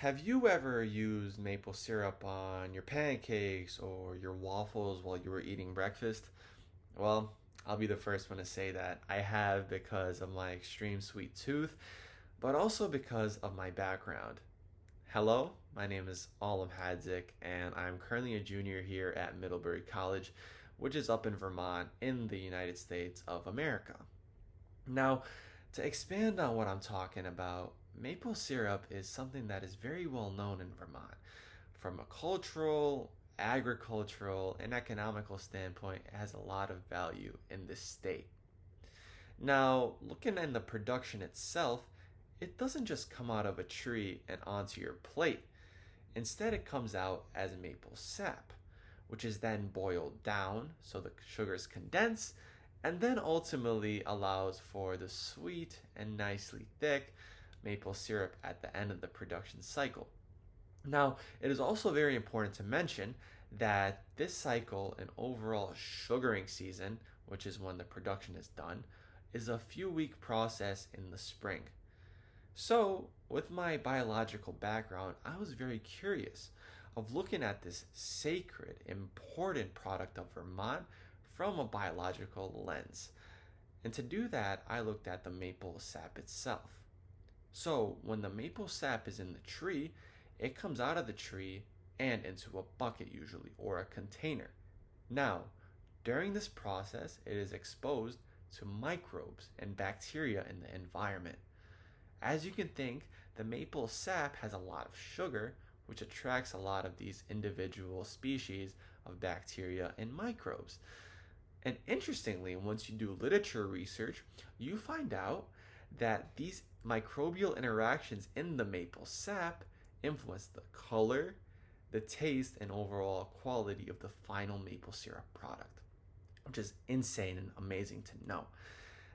Have you ever used maple syrup on your pancakes or your waffles while you were eating breakfast? Well, I'll be the first one to say that I have because of my extreme sweet tooth, but also because of my background. Hello, my name is Alem Hadzic, and I'm currently a junior here at Middlebury College, which is up in Vermont in the United States of America. Now, to expand on what I'm talking about, maple syrup is something that is very well known in Vermont. From a cultural, agricultural, and economical standpoint, it has a lot of value in this state. Now, looking at the production itself, it doesn't just come out of a tree and onto your plate. Instead, it comes out as maple sap, which is then boiled down so the sugars condense and then ultimately allows for the sweet and nicely thick maple syrup at the end of the production cycle. Now, it is also very important to mention that this cycle and overall sugaring season, which is when the production is done, is a few week process in the spring. So, with my biological background, I was very curious of looking at this sacred, important product of Vermont from a biological lens. And to do that, I looked at the maple sap itself. So, when the maple sap is in the tree, it comes out of the tree and into a bucket usually, or a container. Now, during this process, it is exposed to microbes and bacteria in the environment. As you can think, the maple sap has a lot of sugar, which attracts a lot of these individual species of bacteria and microbes. And interestingly, once you do literature research, you find out that these microbial interactions in the maple sap influence the color, the taste, and overall quality of the final maple syrup product, which is insane and amazing to know.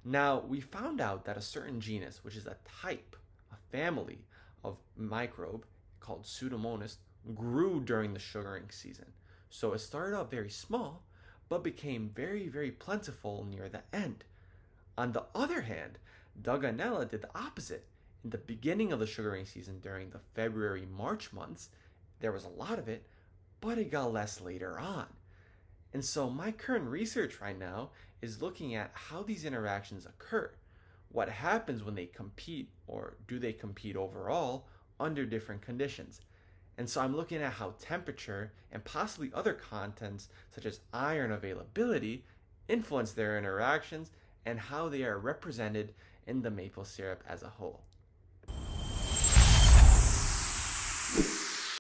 Now, we found out that a certain genus, which is a type, a family of microbe called Pseudomonas, grew during the sugaring season. So it started out very small, but became very, very plentiful near the end. On the other hand, Daganella did the opposite. In the beginning of the sugaring season during the February-March months, there was a lot of it, but it got less later on. And so my current research right now is looking at how these interactions occur. What happens when they compete, or do they compete overall, under different conditions. And so I'm looking at how temperature and possibly other contents such as iron availability influence their interactions and how they are represented in the maple syrup as a whole.